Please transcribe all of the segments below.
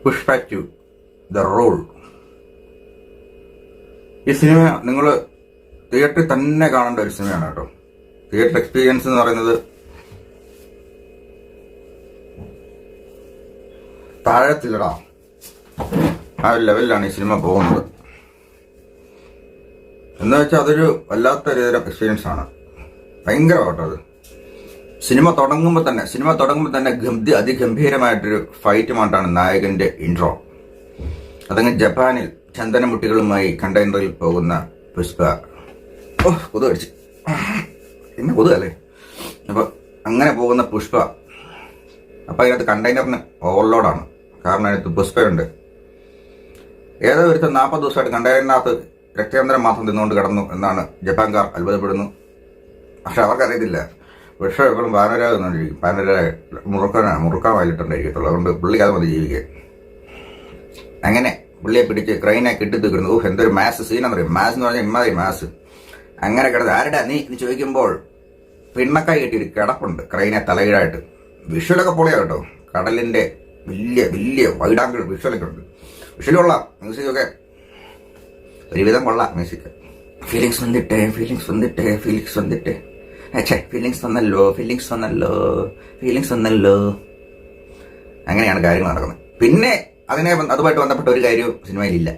Pushpa 2 the rule. ഈ സിനിമ നിങ്ങൾ തിയേറ്ററിൽ തന്നെ കാണേണ്ട ഒരു സിനിമയാണ് കേട്ടോ. തിയേറ്റർ എക്സ്പീരിയൻസ് എന്ന് പറയുന്നത് താഴത്തില്ലടാ, ആ ഒരു ലെവലിലാണ് ഈ സിനിമ പോകുന്നത്. എന്ന് വെച്ചാൽ അതൊരു വല്ലാത്തൊരു തരം എക്സ്പീരിയൻസ് ആണ്. ഭയങ്കരമാട്ടോ അത്. സിനിമ തുടങ്ങുമ്പോൾ തന്നെ അതിഗംഭീരമായിട്ടൊരു ഫൈറ്റുമായിട്ടാണ് നായകന്റെ ഇൻട്രോ. അതങ്ങ് ജപ്പാനിൽ ചന്ദനമുട്ടികളുമായി കണ്ടെയ്നറിൽ പോകുന്ന പുഷ്പ. കൊതു കടിച്ച് പിന്നെ കൊതുകല്ലേ. അപ്പൊ അങ്ങനെ പോകുന്ന പുഷ്പ. അപ്പൊ അതിനകത്ത് കണ്ടെയ്നറിന് ഓവർലോഡാണ്. കാരണം അതിനകത്ത് പുഷ്പയുണ്ട്. ഏതോ ഒരുത്തം 40 ദിവസമായിട്ട് കണ്ടെയ്നറിനകത്ത് രക്തചന്ദ്രൻ മാത്രം തിന്നുകൊണ്ട് കിടന്നു എന്നാണ് ജപ്പാൻകാർ അത്ഭുതപ്പെടുന്നു. പക്ഷെ അവർക്കറിയത്തില്ല വിഷം എപ്പോഴും പാനരാ തിന്നോണ്ടിരിക്കും. പാനര മുറുക്കാൻ വായിലിട്ടുണ്ടായിരിക്കത്തുള്ളൂ. അതുകൊണ്ട് പുള്ളിക്ക് അത് മതി ജീവിക്കുക. അങ്ങനെ പുള്ളിയെ പിടിച്ച് ക്രൈനെ കെട്ടിത്തീർക്കുന്നു. എന്തൊരു മാസ് സീനെന്നറിയും. മാസ് എന്ന് പറഞ്ഞാൽ ഇമ്മാതിരി മാസ്. അങ്ങനെ കിടന്ന് ആരുടെ നീ എന്ന് ചോദിക്കുമ്പോൾ പിണ്ണക്കായി കെട്ടിയൊരു കിടപ്പുണ്ട് ക്രൈനെ തലകീഴായിട്ട്. വിഷ്വലൊക്കെ പൊളിയാ കേട്ടോ. കടലിന്റെ വലിയ വൈഡാങ്കിൾ വിഷ്വലൊക്കെ ഉണ്ട്. വിഷ്വൽ കൊള്ളാം. മ്യൂസിക്കൊക്കെ ഒരുവിധം കൊള്ളാം. മ്യൂസിക് ഫീലിങ്സ് വന്നല്ലോ. അങ്ങനെയാണ് കാര്യങ്ങൾ നടക്കുന്നത്. പിന്നെ അതുമായിട്ട് ബന്ധപ്പെട്ട ഒരു കാര്യവും സിനിമയിലില്ല.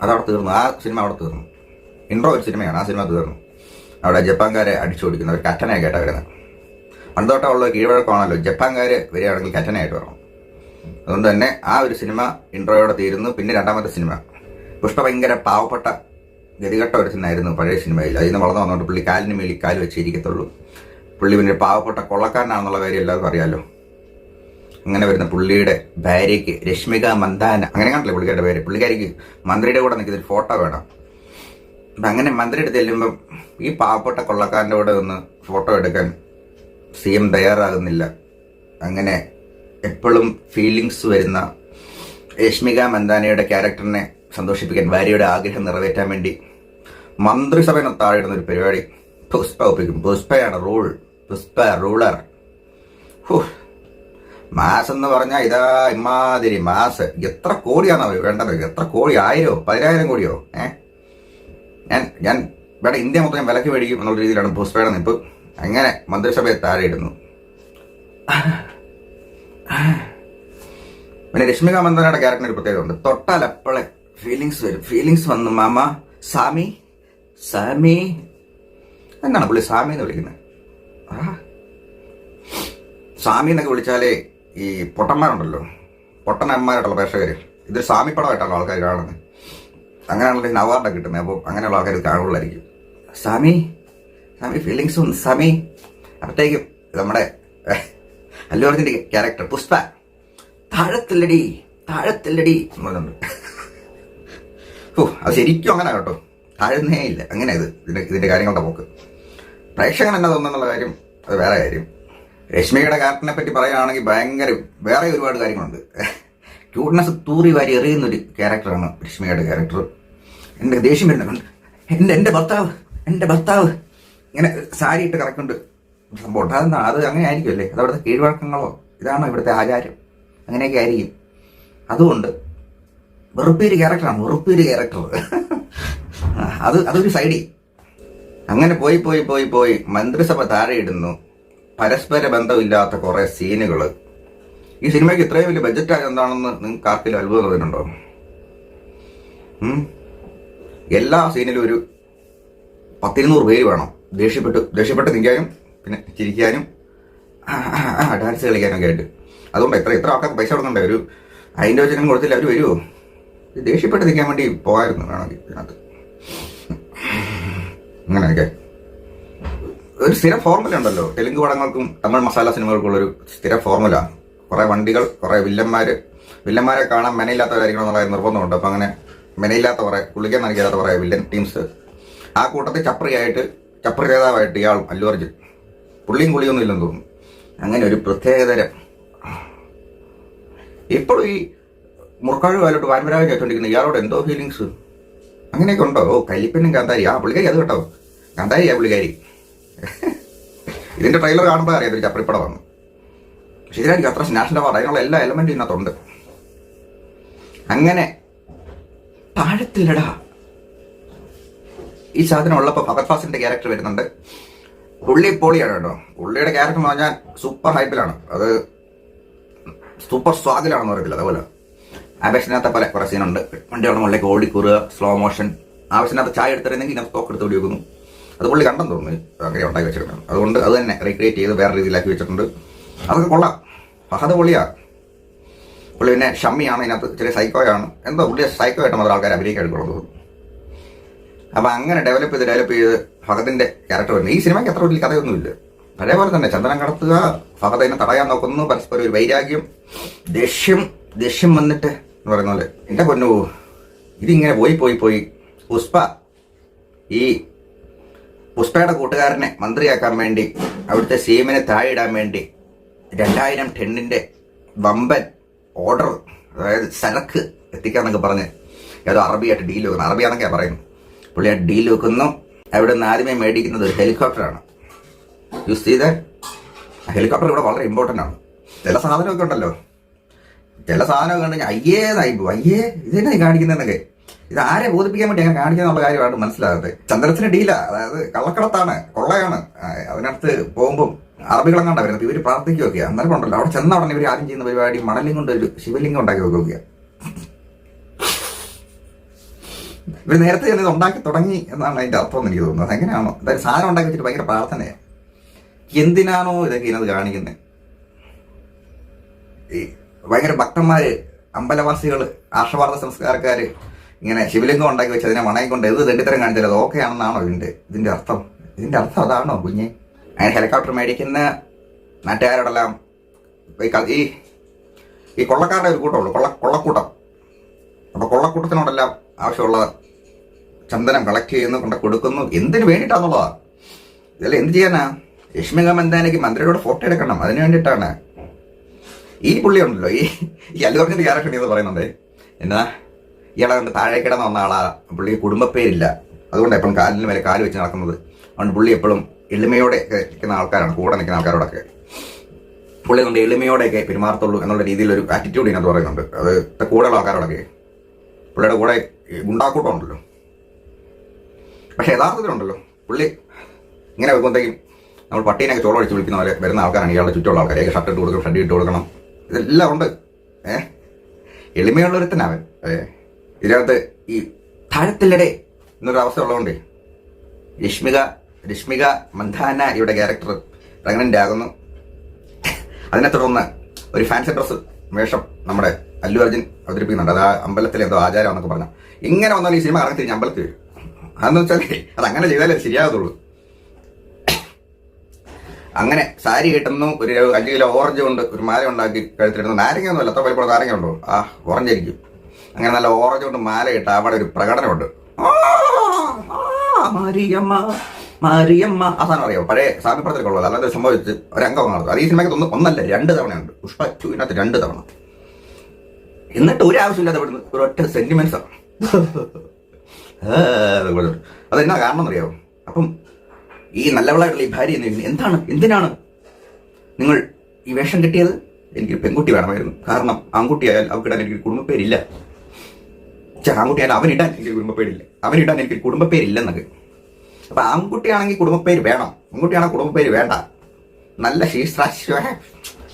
അതവിടെ തീർന്നു. ആ സിനിമ അവിടെ തീർന്നു. ഇൻട്രോ ഒരു സിനിമയാണ്. ആ സിനിമ തീർന്നു. അവിടെ ജപ്പാൻകാരെ അടിച്ചോടിക്കുന്ന ഒരു കറ്റനയൊക്കെ ആയിട്ടാണ് വരുന്നത്. പണ്ടോട്ടമുള്ള കീഴ്വഴക്കമാണല്ലോ. ജപ്പാൻകാർ വരികയാണെങ്കിൽ കറ്റനയായിട്ട് വരണം. അതുകൊണ്ട് തന്നെ ആ ഒരു സിനിമ ഇൻട്രോയോടെ തീരുന്നു. പിന്നെ രണ്ടാമത്തെ സിനിമ പുഷ്പ ഭയങ്കര പാവപ്പെട്ട ഗതികെട്ട ഒരു സിനിമയായിരുന്നു പഴയ സിനിമയിൽ. അതിൽ നിന്ന് വളർന്നു വന്നുകൊണ്ട് പുള്ളി കാലിന് മേലിൽ കാല് വെച്ചിരിക്കത്തുള്ളൂ. പുള്ളി പിന്നെ പാവപ്പെട്ട കൊള്ളക്കാരനാണെന്നുള്ള കാര്യം എല്ലാവർക്കും അറിയാലോ. അങ്ങനെ വരുന്ന പുള്ളിയുടെ ഭാര്യയ്ക്ക് രശ്മിക മന്ദാന, അങ്ങനെ കണ്ടില്ലേ പുള്ളിക്കാരുടെ പേര്. പുള്ളിക്കാരിക്ക് മന്ത്രിയുടെ കൂടെ നിൽക്കുന്ന ഒരു ഫോട്ടോ വേണം. അപ്പം അങ്ങനെ മന്ത്രിയുടെ ചെല്ലുമ്പം ഈ പാവപ്പെട്ട കൊള്ളക്കാരൻ്റെ കൂടെ ഒന്ന് ഫോട്ടോ എടുക്കാൻ CM തയ്യാറാകുന്നില്ല. അങ്ങനെ എപ്പോഴും ഫീലിങ്സ് വരുന്ന രശ്മിക മന്ദാനയുടെ ക്യാരക്ടറിനെ സന്തോഷിപ്പിക്കാൻ, ഭാര്യയുടെ ആഗ്രഹം നിറവേറ്റാൻ വേണ്ടി മന്ത്രിസഭയെ താഴെയിടുന്ന ഒരു പരിപാടി പുഷ്പ ഒപ്പിക്കും. പുഷ്പയാണ് റൂളർ. മാസ് എന്ന് പറഞ്ഞാൽ ഇതാ ഇമാതിരി മാസ്. എത്ര കോടിയാണോ വേണ്ടത്? എത്ര കോടി? 1000 10,000 കോടിയോ? ഞാൻ ഇവിടെ ഇന്ത്യ മൊത്തം വിലക്ക് മേടിക്കും എന്നുള്ള രീതിയിലാണ് പുഷ്പയുടെ നിപ്പ്. അങ്ങനെ മന്ത്രിസഭയെ താഴെയിടുന്നു. പിന്നെ രശ്മിക മന്ദാനയുടെ ക്യാരക്ടറിന് ഒരു പ്രത്യേകത ഉണ്ട്. തൊട്ടാലപ്പോളെ ഫീലിങ്സ് വരും. ഫീലിങ്സ് വന്നു മാമ. സാമി എന്താണ് പുള്ളി സാമി എന്ന് വിളിക്കുന്നത്? സാമി എന്നൊക്കെ വിളിച്ചാലേ ഈ പൊട്ടന്മാരുണ്ടല്ലോ, പൊട്ടന്മാരായിട്ടുള്ള പ്രേക്ഷകർ ഇതൊരു സാമി പടമായിട്ടാണ് ആൾക്കാർ കാണുന്നത്. അങ്ങനെയാണല്ലോ ഇതിന് അവാർഡൊക്കെ കിട്ടുന്നത്. അപ്പോൾ അങ്ങനെയുള്ള ആൾക്കാർ കാണുള്ളായിരിക്കും. സാമി ഫീലിങ്സ് വന്നു സാമി. അപ്പോഴത്തേക്കും നമ്മുടെ അല്ലു അർജുൻ്റെ ക്യാരക്ടർ പുഷ്പ താഴത്തില്ലടി എന്നുണ്ട്. അത് ശരിക്കും അങ്ങനെ കേട്ടോ. താഴുന്നേ ഇല്ല. അങ്ങനെ ഇതിന്റെ കാര്യങ്ങളുടെ പോക്ക്. പ്രേക്ഷകൻ എന്നാ തോന്നുന്നുള്ള കാര്യം അത് വേറെ കാര്യം. രശ്മികയുടെ ക്യാരക്ടറിനെ പറ്റി പറയുകയാണെങ്കിൽ ഭയങ്കര വേറെ ഒരുപാട് കാര്യങ്ങളുണ്ട്. ക്യൂട്ട്നെസ് തൂറി വാരി എറിയുന്നൊരു ക്യാരക്ടറാണ് രശ്മികയുടെ ക്യാരക്ടർ. എൻ്റെ ദേഷ്യം വരുന്നുണ്ട്. എൻ്റെ ഭർത്താവ് ഇങ്ങനെ സാരി ഇട്ട് കറക്കുന്നുണ്ട് സംഭവം. അതെന്താ? അത് അങ്ങനെ ആയിരിക്കുമല്ലേ? അത് അവിടുത്തെ കീഴ്വഴക്കങ്ങളോ ഇതാണോ ഇവിടുത്തെ ആചാരം? അങ്ങനെയൊക്കെ ആയിരിക്കും. അതുകൊണ്ട് വെറുപ്പേര് ക്യാരക്ടറാണ്. അതൊരു സൈഡി. അങ്ങനെ പോയി മന്ത്രിസഭ താഴെയിടുന്നു. പരസ്പര ബന്ധമില്ലാത്ത കുറെ സീനുകൾ. ഈ സിനിമയ്ക്ക് ഇത്രയും വലിയ ബഡ്ജറ്റ് ആയത് എന്താണെന്ന് നിങ്ങൾക്ക് ആർക്കെങ്കിലും അത്ഭുതം തോന്നുന്നുണ്ടോ? എല്ലാ സീനിലും ഒരു 10-200 പേര് വേണം. ദേഷ്യപ്പെട്ട് നിൽക്കാനും പിന്നെ ചിരിക്കാനും ഡാൻസ് കളിക്കാനൊക്കെ ആയിട്ട്. അതുകൊണ്ട് എത്ര ആൾക്കാർക്ക് പൈസ കൊടുക്കണ്ടേ? ഒരു അതിൻ്റെ വചനം കൊടുത്തില്ല അവർ വരുമോ? ദേഷ്യപ്പെട്ട് നിൽക്കാൻ വേണ്ടി പോകായിരുന്നു വേണമെങ്കിൽ ഇതിനകത്ത്. അങ്ങനെയൊക്കെ ഒരു സ്ഥിര ഫോർമുല ഉണ്ടല്ലോ തെലുങ്ക് പടങ്ങൾക്കും തമിഴ് മസാല സിനിമകൾക്കുള്ളൊരു സ്ഥിര ഫോർമുല. കുറേ വണ്ടികൾ, കുറേ വില്ലന്മാരെ കാണാൻ മെനയില്ലാത്തവരായിരിക്കണം എന്നുള്ള നിർബന്ധമുണ്ട്. അപ്പം അങ്ങനെ മെനയില്ലാത്ത കുറേ കുളിക്കാൻ നൽകിയാത്ത കുറേ വില്ലൻ ടീംസ്. ആ കൂട്ടത്തിൽ ചപ്രി നേതാവായിട്ട് ഇയാളും അല്ലു അർജുൻ. പുള്ളിയും കുളിയൊന്നും ഇല്ലെന്ന് തോന്നുന്നു. അങ്ങനെ ഒരു പ്രത്യേകതരം. ഇപ്പോഴും ഈ മുറുക്കാഴ് കാലോട്ട് വാൻപരാഗം ചോദിച്ചുകൊണ്ടിരിക്കുന്നത് ഇയാളോട് എന്തോ ഫീലിങ്സ് അങ്ങനെയൊക്കെ ഉണ്ടോ? കല്ലിപ്പനും കാന്താരി. പുള്ളിക്കാരി അത് കേട്ടോ, കാന്താരിയാ പുള്ളിക്കാരി. ഇതിന്റെ ട്രെയിലർ കാണുമ്പോൾ അറിയാം ഒരു ചപ്രിപ്പടം വന്നു. പക്ഷെ ഇതിനായിരിക്കും അത്ര നാഷണൽ അവാർഡ്. അതിനുള്ള എല്ലാ എലമെന്റും ഇതിനകത്തുണ്ട്. അങ്ങനെ താഴത്തില്ലടാ ഈ സാധനം ഉള്ളപ്പോൾ ഫഹദ് ഫാസിലിന്റെ ക്യാരക്ടർ വരുന്നുണ്ട്. പുള്ളി പൊളിയാണ് കേട്ടോ. പുള്ളിയുടെ ക്യാരക്ടർ എന്ന് പറഞ്ഞാൽ സൂപ്പർ ഹൈപ്പിലാണ്, അത് സൂപ്പർ സ്വാഗിലാണെന്ന് പറയത്തില്ല. അതുപോലെ ആവേശനകത്തെ പല കുറേ സീനുണ്ട്. വണ്ടികളുടെ മുകളിലേക്ക് ഓടിക്കൂറുക, സ്ലോ മോഷൻ, ആവശ്യത്തിനകത്ത് ചായ എടുത്തിരുന്നെങ്കിൽ ഇതിനകത്ത് തോക്ക് എടുത്ത് ഓടി വെക്കുന്നു. അത് പുള്ളി കണ്ടെന്ന് തോന്നുന്നു, അങ്ങനെ ഉണ്ടാക്കി വെച്ചിട്ടുണ്ട്. അതുകൊണ്ട് അത് തന്നെ റീക്രിയേറ്റ് ചെയ്ത് വേറെ രീതിയിലാക്കി വെച്ചിട്ടുണ്ട്. അതൊക്കെ കൊള്ളാം. ഫഹദ് പൊളിയാ. പുള്ളി പിന്നെ ഷമ്മിയാണ്, ഇതിനകത്ത് ചെറിയ സൈക്കോയാണ്. എന്തോ പുള്ളി സൈക്കോ ആയിട്ട് മാത്രം ആൾക്കാർ അഭിനയിക്കാൻ എടുക്കുള്ളൂ. അപ്പം അങ്ങനെ ഡെവലപ്പ് ചെയ്ത് ഫഹദിന്റെ ക്യാരക്ടർ വരുന്നത്. ഈ സിനിമയ്ക്ക് അത്ര വലിയ കഥയൊന്നുമില്ല. അതേപോലെ തന്നെ ചന്ദനം കടത്തുക, ഫഹദിനെ തടയാൻ നോക്കുന്നു, പരസ്പരം ഒരു വൈരാഗ്യം, ദേഷ്യം വന്നിട്ട് എന്ന് പറയുന്ന പോലെ. എൻ്റെ പൊന്നു, ഇതിങ്ങനെ പോയി ഈ പുഷ്പയുടെ കൂട്ടുകാരനെ മന്ത്രിയാക്കാൻ വേണ്ടി, അവിടുത്തെ സീമിനെ താഴെ ഇടാൻ വേണ്ടി 2000 ടണ്ണിന്റെ വമ്പൻ ഓർഡർ, അതായത് സരക്ക് എത്തിക്കാന്നൊക്കെ പറഞ്ഞ് ഏതോ അറബിയായിട്ട് ഡീൽ വെക്കുന്നു. അറബിയാന്നൊക്കെയാണ് പറയുന്നത്. പുള്ളി ആ ഡീൽ വെക്കുന്നു. അവിടെ നിന്ന് ആദ്യമേ മേടിക്കുന്നത് ഒരു ഹെലികോപ്റ്ററാണ്. യൂസ് ചെയ്ത ഹെലികോപ്റ്റർ ഇവിടെ വളരെ ഇമ്പോർട്ടൻ്റ് ആണ്. ചില സാധനമൊക്കെ ഉണ്ടല്ലോ, അയ്യേ ഇതെന്നെ കാണിക്കുന്നതെന്നൊക്കെ, ഇത് ആരെ ബോധിപ്പിക്കാൻ വേണ്ടി അങ്ങനെ കാണിക്കാന്നുള്ള കാര്യമാണ് മനസ്സിലാകട്ടെ. ചന്ദ്രത്തിന് ഡീല, അതായത് കള്ളക്കടത്താണ്, കൊള്ളയാണ്. അതിനകത്ത് പോകുമ്പോൾ അറബികളെങ്ങാണ്ടാ വരുന്നത്. ഇവർ പ്രാർത്ഥിക്കുകയൊക്കെ. അന്നേരം ഉണ്ടല്ലോ അവിടെ ചെന്ന ഉടനെ ഇവർ ആദ്യം ചെയ്യുന്ന പരിപാടി മണലിംഗ് കൊണ്ട് ഒരു ശിവലിംഗം ഉണ്ടാക്കി വെക്കുകയാണ്. ഇവർ നേരത്തെ തന്നെ ഇത് ഉണ്ടാക്കി തുടങ്ങി എന്നാണ് അതിന്റെ അർത്ഥം എന്ന് എനിക്ക് തോന്നുന്നത്. എങ്ങനെയാണോ അതായത് സാധനം ഉണ്ടാക്കി വെച്ചിട്ട് ഭയങ്കര പ്രാർത്ഥനയാണ്. എന്തിനാണോ ഇതൊക്കെ ഇതിനകത്ത് കാണിക്കുന്നത്? ഈ ഭയങ്കര ഭക്തന്മാര്, അമ്പലവാസികൾ, ആർഷവാർദ്ധ സംസ്കാരക്കാര് ഇങ്ങനെ ശിവലിംഗം ഉണ്ടാക്കി വെച്ച് അതിനെ മണയും കൊണ്ട് ഇത് തെണ്ടിത്തരം കാണിച്ചാൽ അത് ഓക്കെ ആണെന്നാണോ ഇതിന്റെ അർത്ഥം? ഇതിന്റെ അർത്ഥം അതാണോ കുഞ്ഞെ? അങ്ങനെ ഹെലികോപ്റ്റർ മേടിക്കുന്ന നാട്ടുകാരോടെല്ലാം ഈ കൊള്ളക്കാരുടെ ഒരു കൂട്ടമുള്ളൂ, കൊള്ളക്കൂട്ടം. അപ്പൊ കൊള്ളക്കൂട്ടത്തിനോടെല്ലാം ആവശ്യമുള്ള ചന്ദനം കളക്ട് ചെയ്യുന്നു, കൊണ്ട് കൊടുക്കുന്നു. എന്തിനു വേണ്ടിയിട്ടാന്നുള്ളതാ. ഇതെല്ലാം എന്ത് ചെയ്യാനാ? രശ്മിക മന്ദാനയ്ക്ക് മന്ത്രിയോട് ഫോട്ടോ എടുക്കണം, അതിന് വേണ്ടിയിട്ടാണ്. ഈ പുള്ളി ഉണ്ടല്ലോ, ഈ അല്ലു അർജുന്റെ ക്യാരക്ടർ എന്ന് പറയുന്നുണ്ട്. എന്നാ ഇയാളെ കൊണ്ട് താഴെ കിടന്ന് വന്ന ആളാ. പുള്ളിക്ക് കുടുംബപ്പേരില്ല, അതുകൊണ്ട് എപ്പോഴും കാലിന് മേലെ കാല് വെച്ച് നടക്കുന്നത്. അതുകൊണ്ട് പുള്ളി എപ്പോഴും എളിമയോടെ നിൽക്കുന്ന ആൾക്കാരാണ്. കൂടെ നിൽക്കുന്ന ആൾക്കാരോടൊക്കെ പുള്ളി കൊണ്ട് എളിമയോടെയൊക്കെ പെരുമാറത്തുള്ളൂ എന്നുള്ള രീതിയിലൊരു ആറ്റിറ്റ്യൂഡ് ഇതിനകത്ത് പറയുന്നുണ്ട്. അത് കൂടെയുള്ള ആൾക്കാരോടൊക്കെ പുള്ളിയുടെ കൂടെ ഗുണ്ടാക്കൂട്ടം ഉണ്ടല്ലോ. പക്ഷെ യഥാർത്ഥത്തിലുണ്ടല്ലോ പുള്ളി ഇങ്ങനെ വെക്കുമ്പോഴത്തേക്കും നമ്മൾ പട്ടീനൊക്കെ ചോളം അടിച്ച് വിളിക്കുന്ന പോലെ വരുന്ന ആൾക്കാരാണ് ഇയാളുടെ ചുറ്റുമുള്ള ആൾക്കാർ. ഷർട്ട് ഇട്ട് കൊടുക്കണം, ഷഡി ഇട്ട് കൊടുക്കണം, ഇതെല്ലാം ഉണ്ട്. എളിമയുള്ളൊരുത്തനവൻ. ഇതിനകത്ത് ഈ താഴത്തില്ലടേ എന്നൊരു അവസ്ഥ ഉള്ളതുകൊണ്ട് രശ്മിക മന്ദാന ഇവിടെ ക്യാരക്ടർ പ്രഗ്നന്റ് ആകുന്നു. അതിനെ തുടർന്ന് ഒരു ഫാൻസി ഡ്രസ് വേഷം നമ്മുടെ അല്ലു അർജുൻ അവതരിപ്പിക്കുന്നുണ്ട്. അത് ആ അമ്പലത്തിലെ എന്തോ ആചാരം എന്നൊക്കെ പറഞ്ഞാൽ ഇങ്ങനെ വന്നാൽ ഈ സിനിമ ഇറങ്ങി തിരിഞ്ഞ് അമ്പലത്തിൽ വരും. അതെന്ന് വെച്ചാൽ അത് അങ്ങനെ ചെയ്താലേ ശരിയാകത്തുള്ളൂ. അങ്ങനെ സാരി കിട്ടുന്നു, ഒരു 5 കിലോ ഓറഞ്ച് കൊണ്ട് ഒരു മാല ഉണ്ടാക്കി കഴുത്തിലിടുന്നു. നാരങ്ങ ഒന്നുമല്ല, അത്ര വലിപ്പം നാരങ്ങ ഉണ്ടോ? ഓറഞ്ച് ആയിരിക്കും. അങ്ങനെ നല്ല ഓറഞ്ച് കൊണ്ട് മാല ഇട്ട് അവിടെ ഒരു പ്രകടനമുണ്ട്. മാരിയമ്മ ആ സാധനം അറിയാമോ? പഴയ സാമ്യപ്പുറത്തിലൊക്കെ ഉള്ളത്. അല്ലാതെ സംഭവിച്ച് ഒരംഗം നടത്തും. അത് ഈ സിനിമയ്ക്ക് ഒന്നല്ല 2 തവണയുണ്ട്. പുഷ്പ 2 2 തവണ. എന്നിട്ട് ഒരു ആവശ്യമില്ലാതെ ഇവിടുന്ന് ഒരു ഒറ്റ സെന്റിമെന്റ്സാണ്. അതെന്നാ കാരണം എന്നറിയാമോ? അപ്പം ഈ നല്ലവളായിട്ടുള്ള ഈ ഭാര്യ എന്തിനാണ് നിങ്ങൾ ഈ വേഷം കിട്ടിയത്? എനിക്കൊരു പെൺകുട്ടി വേണമായിരുന്നു. കാരണം ആൺകുട്ടിയായാൽ അവക്കിടാൻ എനിക്ക് കുടുംബപ്പേരില്ല. ആൺകുട്ടിയായാലും അവനിടാൻ എനിക്ക് കുടുംബപ്പേരില്ല. അവനിടാൻ എനിക്ക് കുടുംബപ്പേരില്ലെന്നൊക്കെ. അപ്പൊ ആൺകുട്ടിയാണെങ്കിൽ കുടുംബപ്പേര് വേണം, പെൺകുട്ടിയാണെങ്കിൽ കുടുംബപ്പേര് വേണ്ട.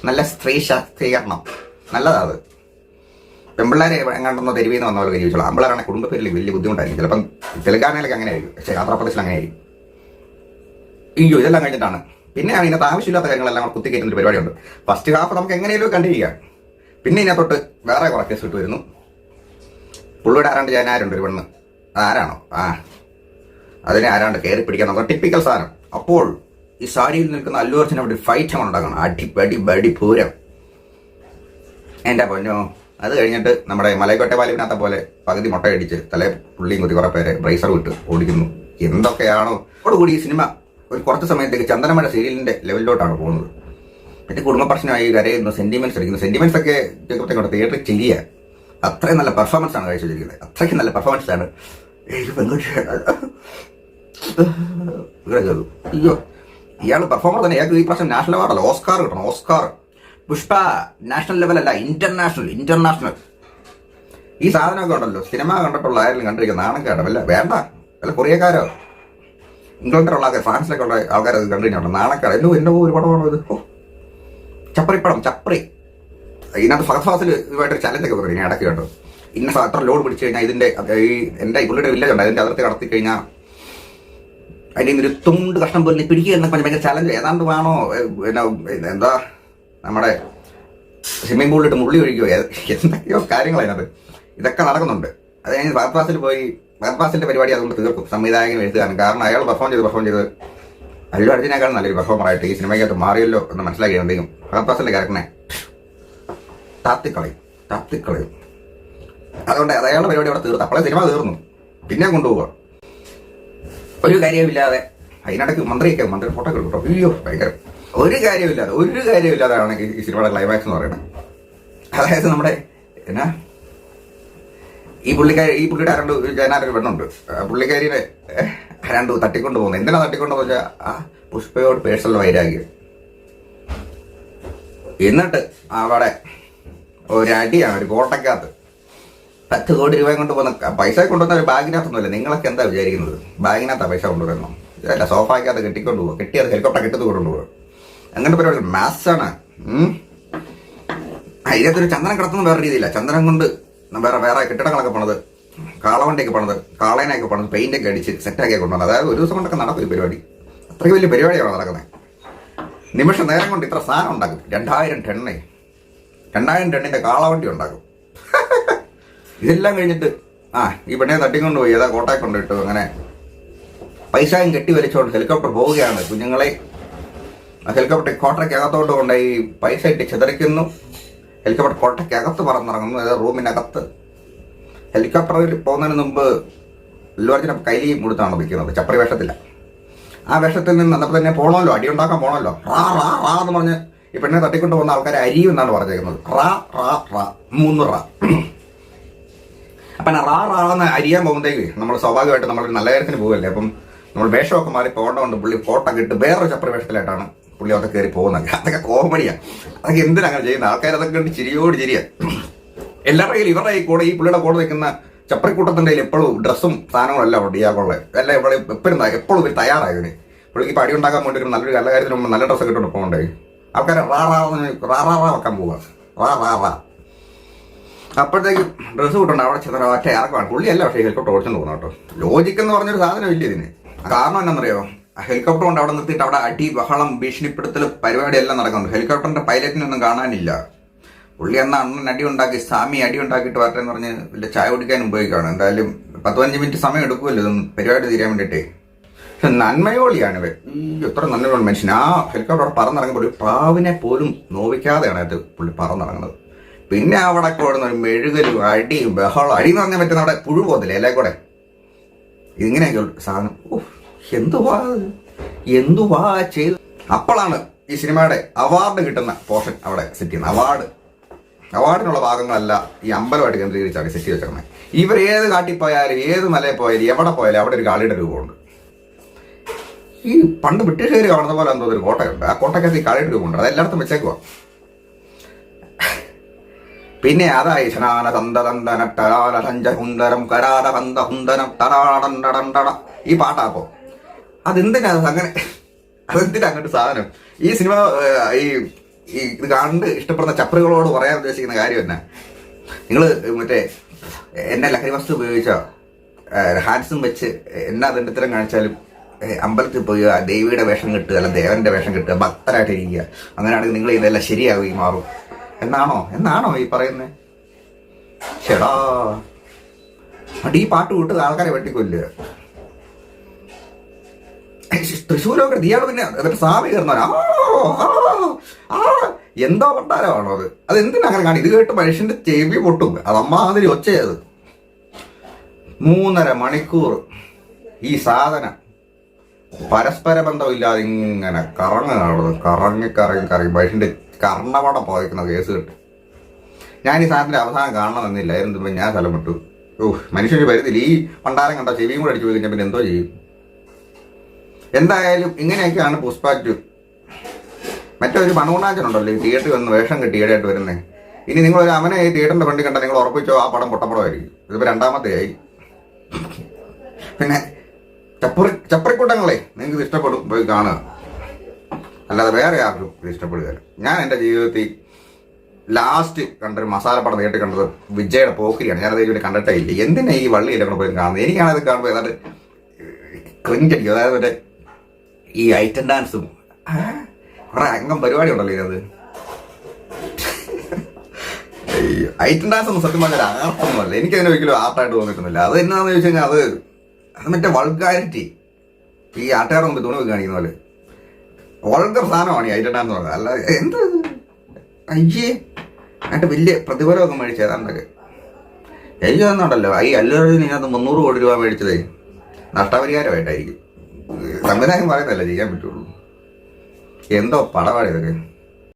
നല്ല സ്ത്രീ ശാസ്ത്രീകരണം നല്ലതാ. അത് പെമ്പിള്ളേരെ എങ്ങാണ്ടെന്നോ തെരുവിന്ന് വന്ന പോലെ ജീവിച്ചോളാം. ആമ്പിള്ളേരാണെങ്കിൽ കുടുംബപ്പേരിൽ വലിയ ബുദ്ധിമുട്ടായിരിക്കും. ചിലപ്പം തെലങ്കാനയിലൊക്കെ അങ്ങനെ ആയിരിക്കും, പക്ഷേ ആന്ധ്രാപ്രദേശിൽ അങ്ങനെ ആയിരിക്കും. അയ്യോ, ഇതെല്ലാം കഴിഞ്ഞിട്ടാണ് പിന്നെയാണ് ഇതിനകത്ത് ആവശ്യമില്ലാത്ത കാര്യങ്ങളെല്ലാം കുത്തിക്കയറ്റുന്നൊരു പരിപാടിയുണ്ട്. ഫസ്റ്റ് ഹാഫ് നമുക്ക് എങ്ങനെയും കണ്ടിരിക്കാം. പിന്നെ ഇതിനകത്തോട്ട് വേറെ കുറെ കേസ് ഇട്ട് വരുന്നു. പുള്ളിയുടെ ആരാണ്ട് ആരുണ്ട് ഒരു പെണ്ണ്, ആരാണോ അതിനെ ആരാണ്ട് കയറി പിടിക്കാൻ നോക്കാം. ടിപ്പിക്കൽ സാധനം. അപ്പോൾ ഈ സാരിയിൽ നിൽക്കുന്ന അല്ലു അർജുൻ അവിടെ ഫൈറ്റ് ഉണ്ടാക്കണം. അടി പൂരം. എൻ്റെ പൊന്നോ. അത് കഴിഞ്ഞിട്ട് നമ്മുടെ മലൈക്കോട്ടെ വാലിനകത്തെ പോലെ പകുതി മുട്ടയടിച്ച് തലേ പുള്ളിയും കുത്തി കുറെ പേരെ ബ്രൈസർ വിട്ട് ഓടിക്കുന്നു. എന്തൊക്കെയാണോ അതോടുകൂടി ഈ സിനിമ ഒരു കുറച്ച് സമയത്തേക്ക് ചന്ദനമഴ സീരിയലിന്റെ ലെവലിലോട്ടാണ് പോകുന്നത്. പിന്നെ കുടുംബ പ്രശ്നമായി കരയുന്നു, സെന്റിമെന്റ്സ് അടിക്കുന്നു. സെന്റിമെന്റ്സ് ഒക്കെ തിയേറ്ററിൽ ചെറിയ അത്രയും നല്ല പെർഫോമൻസ് ആണ് കഴിച്ചിരിക്കുന്നത്. അത്രയ്ക്ക് നല്ല പെർഫോമൻസ് ആണ്. അയ്യോ, ഇയാൾ പെർഫോമർ തന്നെ. ഇയാൾക്ക് ഈ പ്രാവശ്യം നാഷണൽ അവാർഡല്ല, ഓസ്കാർ കിട്ടണം. ഓസ്കാർ. പുഷ്പ നാഷണൽ ലെവലല്ല, ഇന്റർനാഷണൽ. ഈ സാധനമൊക്കെ ഉണ്ടല്ലോ സിനിമ കണ്ടിട്ടുള്ള ആരെങ്കിലും കണ്ടിരിക്കുക നാണക്കേട വല്ല വേണ്ട വല്ല കൊറിയക്കാരോ ഇംഗ്ലണ്ടിലുള്ള ആൾക്കാർ ഫ്രാൻസിലൊക്കെ ഉള്ള ആൾക്കാർ അത് കണ്ടുകഴിഞ്ഞോ നാണക്കേട എന്നെ ഒരു പടമാണോ ഇത്? ഓ ചപ്പറിപ്പടം ചപ്പറി. ഇതിനകത്ത് ഫഹദ് ഫാസിൽ ഇതുമായിട്ടൊരു ചലഞ്ചൊക്കെ പറഞ്ഞു ഞാൻ ഇടയ്ക്ക് കേട്ടോ. ഇന്ന അത്ര ലോഡ് പിടിച്ചു കഴിഞ്ഞാൽ ഇതിന്റെ ഈ എൻ്റെ പുള്ളിയുടെ വില്ലേജ് ഉണ്ട് അതിന്റെ അതിർത്തി കടത്തി കഴിഞ്ഞാൽ അതിൻ്റെ ഒരു തുണ്ട് കഷ്ണം പോലെ പിടിക്കുക എന്നൊക്കെ പറഞ്ഞാൽ ഭയങ്കര ചലഞ്ച് ഏതാണ്ട് വേണോ പിന്നെ എന്താ നമ്മുടെ സ്വിമ്മിംഗ് പൂളിലിട്ട് മുള്ളി ഒഴിക്കുകയോ എന്തൊക്കെയോ കാര്യങ്ങൾ അതിനകത്ത് ഇതൊക്കെ നടക്കുന്നുണ്ട്. അത് കഴിഞ്ഞ് ഫഹദ് ഫാസിൽ പോയി ഫഹദ് ഫാസിന്റെ പരിപാടി അതുകൊണ്ട് തീർക്കും സംവിധായകൻ എഴുതുകയാണ്. കാരണം അയാൾ പെർഫോം ചെയ്ത് അല്ലു അർജുനേക്കാളും നല്ലൊരു പെർഫോമറായിട്ട് ഈ സിനിമയ്ക്കകത്ത് മാറിയല്ലോ എന്ന് മനസ്സിലാക്കി എന്തെങ്കിലും ഫഹദ് ഫാസിന്റെ ക്യാരക്ടറിനെ താത്തിക്കളയും. അതുകൊണ്ട് അയാളുടെ പരിപാടി അവിടെ തീർന്നു. അപ്പോഴേ സിനിമ തീർന്നു. പിന്നെ കൊണ്ടുപോവുക ഒരു കാര്യമില്ലാതെ. അതിനിടയ്ക്ക് മന്ത്രി ഫോട്ടോ കിട്ടോ. അയ്യോ ഭയങ്കരം. ഒരു കാര്യമില്ലാതാണ് ഈ സിനിമയുടെ ക്ലൈമാക്സ് എന്ന് പറയുന്നത്. അതായത് നമ്മുടെ എന്നാ ഈ പുള്ളിയുടെ ആരണ്ട് പെണ്ണുണ്ട്. പുള്ളിക്കാരിനെ ആരാണ്ട് തട്ടിക്കൊണ്ട് പോകുന്നത്. എന്തിനാ തട്ടിക്കൊണ്ട് പോച്ചാൽ ആ പുഷ്പയോട് പേഴ്സണൽ വൈരാഗ്യം. എന്നിട്ട് അവിടെ ഒരടിയാണ് ഒരു കോട്ടക്കകത്ത് 10 കോടി രൂപ കൊണ്ട് പോകുന്ന പൈസ കൊണ്ടുവന്ന ഒരു ബാഗിനകത്തൊന്നുമല്ല. നിങ്ങളൊക്കെ എന്താ വിചാരിക്കുന്നത്? ബാഗിനകത്താണ് പൈസ കൊണ്ടുവരണം. ഇതല്ല സോഫാക്കകത്ത് കെട്ടിക്കൊണ്ട് പോകുക. കെട്ടിയത് ഹെലികോപ്റ്റർ കെട്ടത് കൊണ്ടുപോകുക. അങ്ങനത്തെ പരിപാടി മാത്സാണ്. ഇതിനകത്തൊരു ചന്ദനം കിടത്തുന്ന വേറെ രീതിയില്ല. ചന്ദനം കൊണ്ട് വേറെ കെട്ടിടങ്ങളൊക്കെ പണത്, കാളവണ്ടിയൊക്കെ പണത്, കാളേനൊക്കെ പണത്, പെയിന്റൊക്കെ അടിച്ച് സെറ്റാക്കിയൊക്കെ കൊണ്ടുവന്നത്. അതായത് ഒരു ദിവസം കൊണ്ടൊക്കെ നടക്കും ഈ പരിപാടി. അത്രയ്ക്ക് വലിയ പരിപാടിയാണ് നടക്കുന്നത്. നിമിഷ നേരം കൊണ്ട് ഇത്ര സാധനം ഉണ്ടാക്കും. 2000 ടണ്ണിന്റെ കാളവണ്ടി ഉണ്ടാക്കും. ഇതെല്ലാം കഴിഞ്ഞിട്ട് ഈ പെണ്ണെ തട്ടിക്കൊണ്ട് പോയി ഏതാ കോട്ടയെ കൊണ്ടിട്ടു. അങ്ങനെ പൈസയും കെട്ടി വലിച്ചുകൊണ്ട് ഹെലികോപ്റ്റർ പോവുകയാണ്. കുഞ്ഞുങ്ങളെ ഹെലികോപ്റ്റർ കോട്ടയ്ക്കകത്തോട്ട് കൊണ്ടുപോയി പൈസ ഇട്ട് ചിതറിക്കുന്നു. ഹെലികോപ്റ്റർ കോട്ടയ്ക്കകത്ത് പറന്നിറങ്ങുന്നു. അതായത് റൂമിനകത്ത്. ഹെലികോപ്റ്ററിൽ പോകുന്നതിന് മുമ്പ് അല്ലു അർജുന കൈലി മുടുത്താണ് നിൽക്കുന്നത്. ചപ്പറി വേഷത്തില്ല. ആ വേഷത്തിൽ നിന്ന് അന്നപ്പോൾ തന്നെ പോകണമല്ലോ, അടി ഉണ്ടാക്കാൻ പോകണമല്ലോ. റാ എന്ന് പറഞ്ഞ് ഈ പെണ്ണിനെ തട്ടിക്കൊണ്ട് പോകുന്ന ആൾക്കാരെ അരിയും എന്നാണ് പറഞ്ഞേക്കുന്നത്. റാ 3 റാ. അപ്പം റാന്ന് അരിയാൻ പോകുമ്പോഴത്തേക്ക് നമ്മൾ സ്വാഭാവികമായിട്ട് നമ്മളൊരു നല്ല കാര്യത്തിന് പോകുമല്ലേ. അപ്പം നമ്മൾ വേഷമൊക്കെ മാറി പോകേണ്ടതുകൊണ്ട് പുള്ളി കോട്ടൊക്കെ ഇട്ട് വേറൊരു ചപ്പറി വേഷത്തിലായിട്ടാണ് പുള്ളി അതൊക്കെ കയറി പോകുന്നത്. അതൊക്കെ കോമഡിയാണ്. അതൊക്കെ എന്തിനാണ് ചെയ്യുന്നത്? ആൾക്കാർ അതൊക്കെ കണ്ട് ചിരിയോട് ചിരിയാണ്. എല്ലാവരുടെ കയ്യിൽ ഇവരുടെ ഈ പുള്ളിയുടെ കൂടെ നിൽക്കുന്ന ചപ്പറിക്കൂട്ടത്തിൻ്റെ കയ്യിൽ എപ്പോഴും ഡ്രസ്സും സാധനങ്ങളും എല്ലാം ഉണ്ട്. ഇയാൾക്കുള്ള എല്ലാം ഇവിടെ എപ്പോഴും ഇവർ തയ്യാറായതിന്. പുള്ളിക്ക് പടി ഉണ്ടാക്കാൻ വേണ്ടി ഒരു നല്ലൊരു നല്ല കാര്യത്തിന് മുമ്പ് നല്ല ഡ്രസ്സൊക്കെ ഇട്ടുകൊണ്ട് പോകണ്ടേ. ആൾക്കാരെ റാ വെക്കാൻ പോവുക. റാ അപ്പോഴത്തേക്ക് ഡ്രസ്സ് കിട്ടണ്ട. അവിടെ ചെന്ന ഒറ്റ ഇറക്കമാണ്. പുള്ളിയല്ല പക്ഷേ ഹെലികോപ്റ്റർ ഓടിച്ചെന്ന് തോന്നുന്നു കേട്ടോ. ലോജിക്ക് എന്ന് പറഞ്ഞൊരു സാധനം ഇല്ല ഇതിന്. കാരണം എന്താണെന്നറിയോ? ഹെലികോപ്റ്റർ കൊണ്ട് അവിടെ നിർത്തിയിട്ട് അവിടെ അടി ബഹളം ഭീഷണിപ്പെടുത്തൽ പരിപാടി എല്ലാം നടക്കുന്നുണ്ട്. ഹെലികോപ്റ്ററിന്റെ പൈലറ്റിനൊന്നും കാണാനില്ല. പുള്ളി എന്നാ അണ്ണൻ അടി ഉണ്ടാക്കി സ്വാമി അടി ഉണ്ടാക്കിയിട്ട് വരട്ടെ എന്ന് പറഞ്ഞ് വലിയ ചായ കുടിക്കാനും ഉപയോഗിക്കുകയാണ്. എന്തായാലും 10-15 മിനിറ്റ് സമയം എടുക്കുമല്ലോ ഇതൊന്നും പരിപാടി തീരാൻ വേണ്ടിയിട്ടേ. പക്ഷെ നന്മയോളിയാണ് ഇവർ. എത്ര നന്മയുള്ള മനുഷ്യൻ. ആ ഹെലികോപ്റ്റർ പറന്നിറങ്ങുമ്പോൾ ഒരു പ്രാവിനെ പോലും നോവിക്കാതെയാണ് അത് പുള്ളി പറന്നിറങ്ങുന്നത്. പിന്നെ അവിടെ കൂടുന്ന ഒരു മെഴുകലും അടിയും ബഹളം. അടി എന്ന് പറഞ്ഞാൽ പറ്റുന്ന അവിടെ പുഴു പോകുന്നില്ലേ എല്ലാം കൂടെ. ഇങ്ങനെയൊക്കെ സാധനം. എന്തുവാ ചെയ്തു. അപ്പോഴാണ് ഈ സിനിമയുടെ അവാർഡ് കിട്ടുന്ന പോർഷൻ അവിടെ സെറ്റ് ചെയ്യുന്നത്. അവാർഡിനുള്ള ഭാഗങ്ങളല്ല ഈ അമ്പലമായിട്ട് കേന്ദ്രീകരിച്ചാണ് സെറ്റ് ചെയ്ത് വെച്ചിരുന്നത്. ഇവർ ഏത് കാട്ടിപ്പോയാലും ഏത് മലയിൽ പോയാലും എവിടെ പോയാലും അവിടെ ഒരു കാളിയുടെ രൂപമുണ്ട്. ഈ പണ്ട് ബ്രിട്ടീഷുകാർ കാണുന്ന പോലെ എന്തോ ഒരു കോട്ടയുണ്ട്. ആ കോട്ടയ്ക്കകത്ത് ഈ കാളിയുടെ രൂപമുണ്ട്. അത് എല്ലായിടത്തും വെച്ചേക്കുവാ. പിന്നെ അതായി ഈ പാട്ടാപ്പോ അതെന്തിനാ അങ്ങനെ? അതെന്തിനാ അങ്ങോട്ട് സാധനം? ഈ സിനിമ ഈ ഇത് കണ്ട് ഇഷ്ടപ്പെടുന്ന ചപ്പറുകളോട് പറയാൻ ഉദ്ദേശിക്കുന്ന കാര്യം എന്നാ? നിങ്ങൾ മറ്റേ എന്നെ ലഹരി വസ്തു ഉപയോഗിച്ച ഹാൻസും വെച്ച് എന്നാ ദണ്ഡിത്തരം കാണിച്ചാലും അമ്പലത്തിൽ പോയി ദേവിയുടെ വേഷം കിട്ടുക, അല്ല ദേവന്റെ വേഷം കിട്ടുക, ഭക്തരായിട്ട് ഇരിക്കുക, അങ്ങനെയാണെങ്കിൽ നിങ്ങൾ ഇതെല്ലാം ശരിയാവുകയും മാറും എന്നാണോ ഈ പറയുന്നത്? ചേടാ അടി പാട്ട് വിട്ട് ആൾക്കാരെ വെട്ടിക്കൊല്ലുക. തൃശ്ശൂരൊക്കെ ഇയാൾ പിന്നെ എന്നിട്ട് സ്വാമി കയറുന്നവരാ എന്തോ പണ്ടാരമാണോ അത്? അതെന്തിനാ അങ്ങനെ കാണും? ഇത് കേട്ട് മനുഷ്യന്റെ ചെവി പൊട്ടും. അത് അമ്മാതിരി ഒച്ചയത്. 3.5 മണിക്കൂർ ഈ സാധനം പരസ്പര ബന്ധമില്ലാതെ ഇങ്ങനെ കറങ്ങി മനുഷ്യന്റെ കർണപടം പോയിക്കുന്ന കേസ് കിട്ടും. ഞാൻ ഈ സാധനത്തിന്റെ അവസാനം കാണണമെന്നില്ലായിരുന്നു. ഞാൻ സ്ഥലം വിട്ടു. മനുഷ്യന് വരുന്നില്ല. ഈ പണ്ടാരം കണ്ട ചെവിയും കൂടെ അടിച്ചു പോയി കഴിഞ്ഞാൽ പിന്നെ എന്തോ ചെയ്യും? എന്തായാലും ഇങ്ങനെയൊക്കെയാണ് പുഷ്പ 2. മറ്റൊരു മണൂണാച്ചനുണ്ടല്ലോ ഈ തിയേറ്ററിൽ വന്ന് വേഷം കെട്ടി ഈടായിട്ട് വരുന്നത്. ഇനി നിങ്ങളൊരു അവനെ ഈ തിയേറ്ററിന്റെ ഫ്രണ്ടിൽ കണ്ടാൽ നിങ്ങൾ ഉറപ്പിച്ചോ ആ പടം പൊട്ടപ്പടമായിരിക്കും. ഇതിപ്പോൾ രണ്ടാമത്തെയായി. പിന്നെ ചപ്പറിക്കൂട്ടങ്ങളെ നിങ്ങൾക്ക് ഇത് ഇഷ്ടപ്പെടും, പോയി കാണുക. അല്ലാതെ വേറെ ആർക്കും ഇത് ഇഷ്ടപ്പെടുകയില്ല. ഞാൻ എൻ്റെ ജീവിതത്തിൽ ലാസ്റ്റ് കണ്ടൊരു മസാല പടം നേരിട്ട് കണ്ടത് വിജയുടെ പോക്കിരിയാണ്. ഞാനത് ഇവിടെ കണ്ടിട്ടേ ഇല്ല. എന്തിനാ ഈ വള്ളിയിലെ കൂടെ പോയി കാണുന്നത്? എനിക്കാണത് കാണുമ്പോൾ ഏതാണ്ട് ക്രിഞ്ചടിക്കും. അതായത് മറ്റേ ഈ ഐറ്റം ഡാൻസും കുറെ അംഗം പരിപാടി ഉണ്ടല്ലോ ഇതിനകത്ത്. ഈ ഐറ്റം ഡാൻസ് ഒന്നും സത്യം പറഞ്ഞാൽ ആർട്ടൊന്നുമല്ല. എനിക്കതിനെ ഒരിക്കലും ആർട്ടായിട്ട് തോന്നിയിട്ടൊന്നുമില്ല. അത് എന്നാന്ന് ചോദിച്ചു കഴിഞ്ഞാൽ അത് മറ്റേ വൾഗാരിറ്റി, ഈ ആട്ടുകാരുടെ മുമ്പ് തുണി കാണിക്കുന്ന പോലെ വൾഗർ സാധനമാണ് ഈ ഐറ്റം ഡാൻസ് പറയുന്നത്. അല്ല എന്ത് അയ്യേ അതിൻ്റെ വലിയ പ്രതിഫലമൊക്കെ മേടിച്ച് ഏതാണ്ടൊക്കെ എനിക്ക് തന്നുണ്ടല്ലോ. ഈ അല്ലു അർജുൻ ഇതിനകത്ത് 300 കോടി രൂപ മേടിച്ചതേ നഷ്ടപരിഹാരമായിട്ടായിരിക്കും. സംവിധാനം പറയുന്നതല്ലേ ചെയ്യാൻ പറ്റുള്ളൂ. എന്തോ പടപാടി ഇതൊക്കെ.